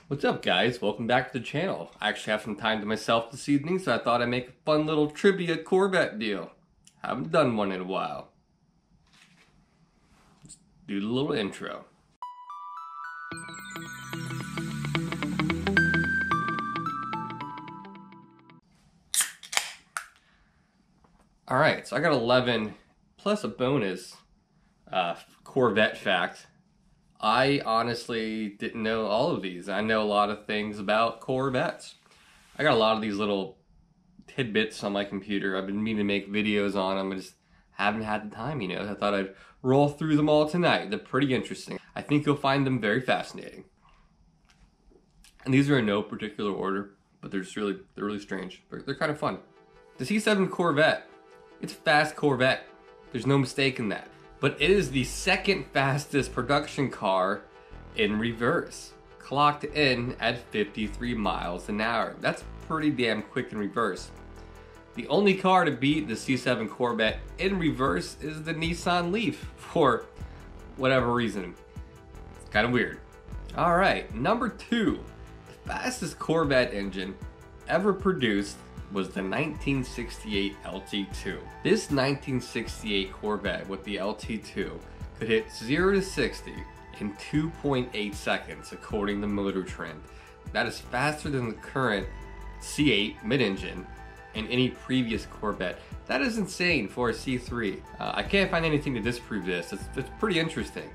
What's up, guys? Welcome back to the channel. I actually have some time to myself this evening, so I thought I'd make a fun little trivia Corvette deal. Haven't done one in a while. Let's do the little intro. Alright, so I got 11 plus a bonus Corvette fact. I honestly didn't know all of these. I know a lot of things about Corvettes. I got a lot of these little tidbits on my computer. I've been meaning to make videos on them. I just haven't had the time, you know. I thought I'd roll through them all tonight. They're pretty interesting. I think you'll find them very fascinating. And these are in no particular order, but they're really strange. They're kind of fun. The C7 Corvette, it's a fast Corvette. There's no mistake in that. But it is the second fastest production car in reverse, clocked in at 53 miles an hour. That's pretty damn quick in reverse. The only car to beat the C7 Corvette in reverse is the Nissan Leaf for whatever reason. It's kind of weird. All right, number 2, the fastest Corvette engine ever produced was the 1968 LT2. This 1968 Corvette with the LT2 could hit 0 to 60 in 2.8 seconds according to Motor Trend. That is faster than the current C8 mid-engine and any previous Corvette. That is insane for a C3. I can't find anything to disprove this. It's pretty interesting.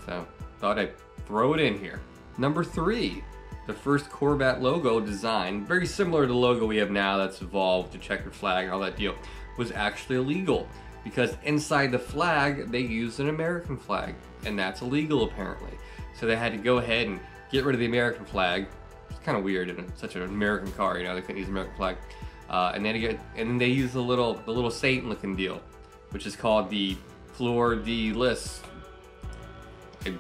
So thought I'd throw it in here. Number 3. The first Corvette logo design, very similar to the logo we have now that's evolved to checkered flag and all that deal, was actually illegal because inside the flag they used an American flag, and that's illegal apparently. So they had to go ahead and get rid of the American flag. It's kind of weird in such an American car, you know, they couldn't use the American flag. And then they used the little Saint looking deal, which is called the Fleur de Lis. I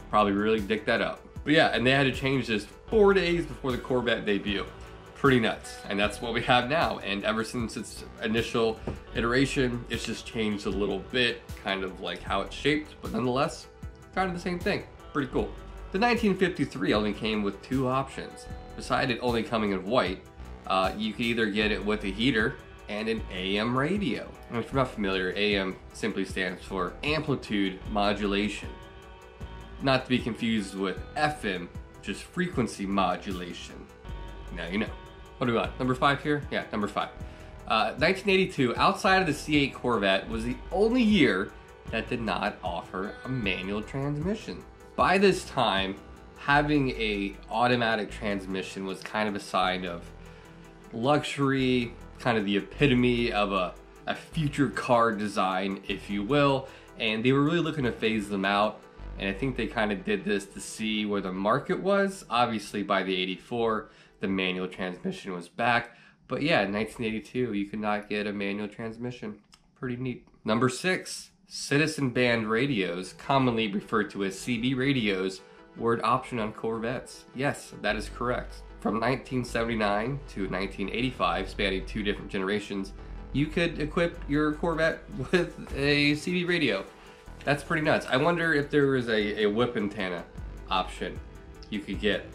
probably really dicked that up. But yeah, and they had to change this 4 days before the Corvette debut. Pretty nuts. And that's what we have now. And ever since its initial iteration, it's just changed a little bit, kind of like how it's shaped, but nonetheless, kind of the same thing. Pretty cool. The 1953 only came with 2 options. Besides it only coming in white, you could either get it with a heater and an AM radio. And if you're not familiar, AM simply stands for amplitude modulation. Not to be confused with FM, just frequency modulation. Now you know. What do we got? Number 5 here? Yeah, number 5. 1982, outside of the C8 Corvette, was the only year that did not offer a manual transmission. By this time, having a automatic transmission was kind of a sign of luxury, kind of the epitome of a future car design, if you will, and they were really looking to phase them out. And I think they kind of did this to see where the market was. Obviously by the 84, the manual transmission was back. But yeah, in 1982, you could not get a manual transmission. Pretty neat. Number 6, Citizen Band radios, commonly referred to as CB radios, were an option on Corvettes. Yes, that is correct. From 1979 to 1985, spanning 2 different generations, you could equip your Corvette with a CB radio. That's pretty nuts. I wonder if there was a whip antenna option you could get.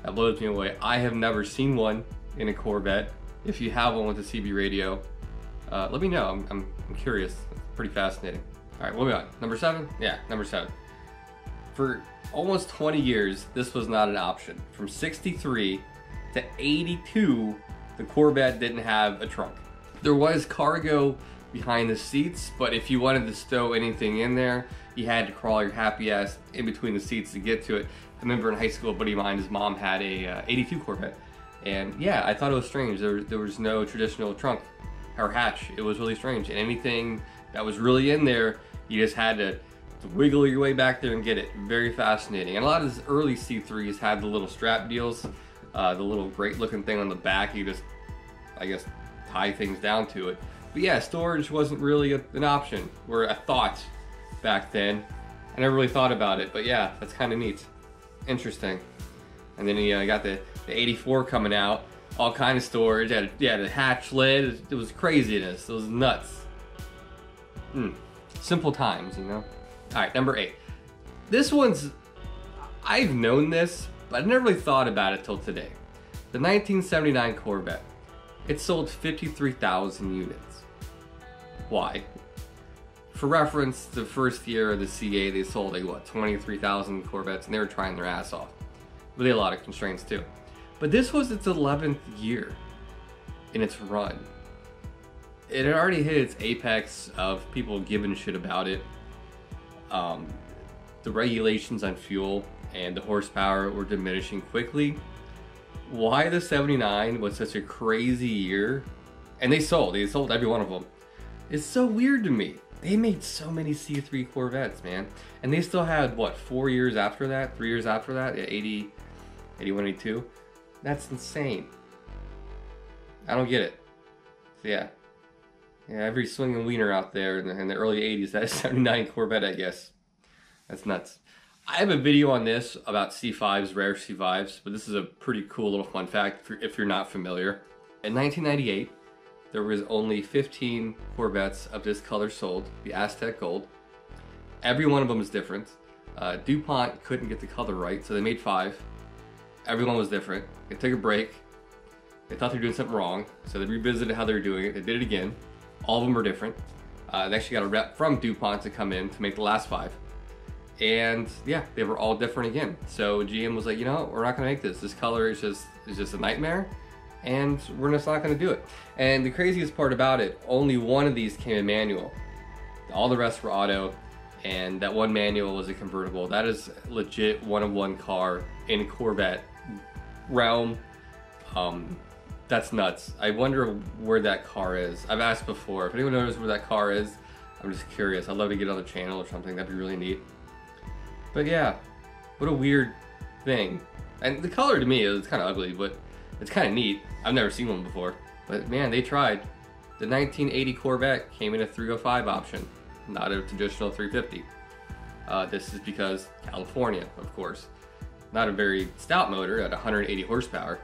That blows me away. I have never seen one in a Corvette. If you have one with a CB radio, let me know. I'm curious. It's pretty fascinating. All right, moving on. Number 7? Yeah, number 7. For almost 20 years, this was not an option. From 63 to 82, the Corvette didn't have a trunk. There was cargo behind the seats, but if you wanted to stow anything in there, you had to crawl your happy ass in between the seats to get to it. I remember in high school, a buddy of mine, his mom had a 82 Corvette, and yeah, I thought it was strange. There was no traditional trunk or hatch. It was really strange, and anything that was really in there, you just had to wiggle your way back there and get it. Very fascinating. And a lot of these early C3s had the little strap deals, the little great looking thing on the back. You just, I guess, tie things down to it. But yeah, storage wasn't really an option, or a thought back then. I never really thought about it, but yeah, that's kind of neat. Interesting. And then you got the 84 coming out, all kind of storage, had the hatch lid. It was craziness, it was nuts. Simple times, you know? All right, number 8. This one's, I've known this, but I never really thought about it till today. The 1979 Corvette, it sold 53,000 units. Why? For reference, the first year of the CA, they sold like what, 23,000 Corvettes, and they were trying their ass off. But they had a lot of constraints too. But this was its 11th year in its run. It had already hit its apex of people giving a shit about it. The regulations on fuel and the horsepower were diminishing quickly. Why the 79 was such a crazy year, and they sold every one of them. It's so weird to me. They made so many C3 Corvettes, man. And they still had, what, 4 years after that? 3 years after that? Yeah, 80, 81, 82. That's insane. I don't get it. So yeah, every swinging wiener out there in the early 80s, that 79 Corvette, I guess. That's nuts. I have a video on this about C5s, rare C5s, but this is a pretty cool little fun fact if you're not familiar. In 1998, there was only 15 Corvettes of this color sold, the Aztec Gold. Every one of them is different. DuPont couldn't get the color right, so they made 5. Everyone was different. They took a break. They thought they were doing something wrong, so they revisited how they were doing it. They did it again. All of them were different. They actually got a rep from DuPont to come in to make the last 5. And yeah, they were all different again. So GM was like, you know, we're not gonna make this. This color is just a nightmare, and we're just not gonna do it. And the craziest part about it, only one of these came in manual. All the rest were auto, and that one manual was a convertible. That is legit one-of-one car in Corvette realm. That's nuts. I wonder where that car is. I've asked before. If anyone knows where that car is, I'm just curious. I'd love to get on the channel or something. That'd be really neat. But yeah, what a weird thing. And the color to me is kind of ugly, but it's kind of neat. I've never seen one before. But man, they tried. The 1980 Corvette came in a 305 option, not a traditional 350. This is because California, of course. Not a very stout motor at 180 horsepower.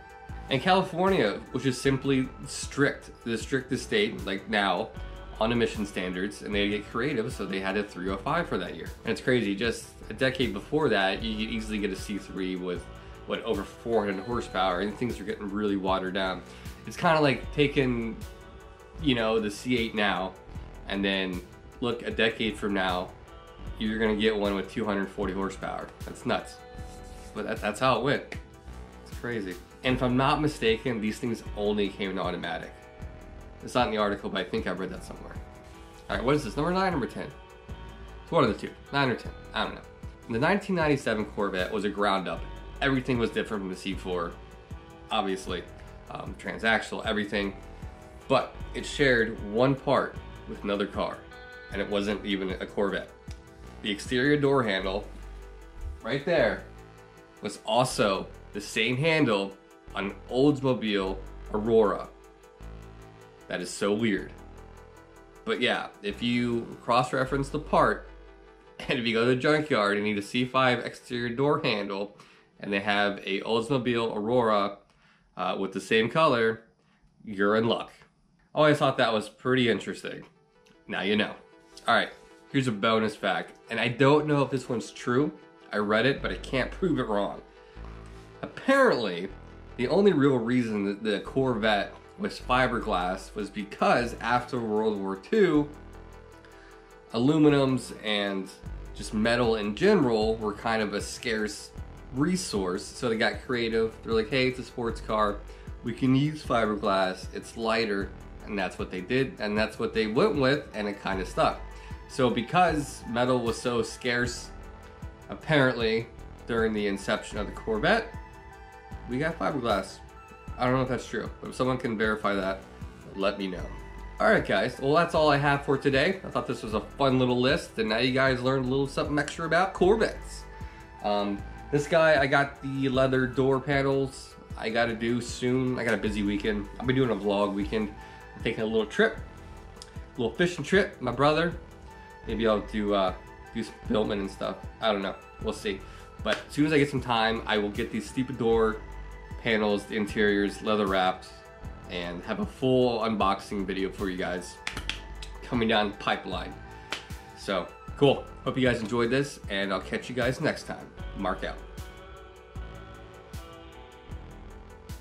And California was just simply strict, the strictest state, like now, on emission standards, and they get creative, so they had a 305 for that year. And it's crazy, just a decade before that, you could easily get a C3 with, what, over 400 horsepower, and things are getting really watered down. It's kind of like taking, you know, the C8 now, and then look, a decade from now, you're gonna get one with 240 horsepower. That's nuts. But that's how it went. It's crazy. And if I'm not mistaken, these things only came in automatic. It's not in the article, but I think I've read that somewhere. All right, what is this, number 9 or number 10? It's one of the two, 9 or 10, I don't know. The 1997 Corvette was a ground up. Everything was different from the C4, obviously. Transaxle, everything. But it shared one part with another car, and it wasn't even a Corvette. The exterior door handle, right there, was also the same handle on an Oldsmobile Aurora. That is so weird. But yeah, if you cross-reference the part, and if you go to the junkyard and need a C5 exterior door handle, and they have a Oldsmobile Aurora with the same color, you're in luck. Always thought that was pretty interesting. Now you know. Alright, here's a bonus fact, and I don't know if this one's true. I read it, but I can't prove it wrong. Apparently, the only real reason that the Corvette was fiberglass was because after World War II, aluminums and just metal in general were kind of a scarce resource, so they got creative. They're like, hey, it's a sports car, we can use fiberglass, it's lighter, and that's what they did, and that's what they went with, and it kind of stuck. So because metal was so scarce, apparently during the inception of the Corvette, we got fiberglass. I don't know if that's true, but if someone can verify that, let me know. Alright guys, well that's all I have for today. I thought this was a fun little list, and now you guys learned a little something extra about Corvettes. This guy, I got the leather door panels I gotta do soon. I got a busy weekend. I'll be doing a vlog weekend. I'm taking a little trip, a little fishing trip, my brother. Maybe I'll do some filming and stuff. I don't know, we'll see. But as soon as I get some time, I will get these stupid door panels, the interiors, leather wrapped, and have a full unboxing video for you guys coming down the pipeline. So, cool. Hope you guys enjoyed this, and I'll catch you guys next time. Mark out.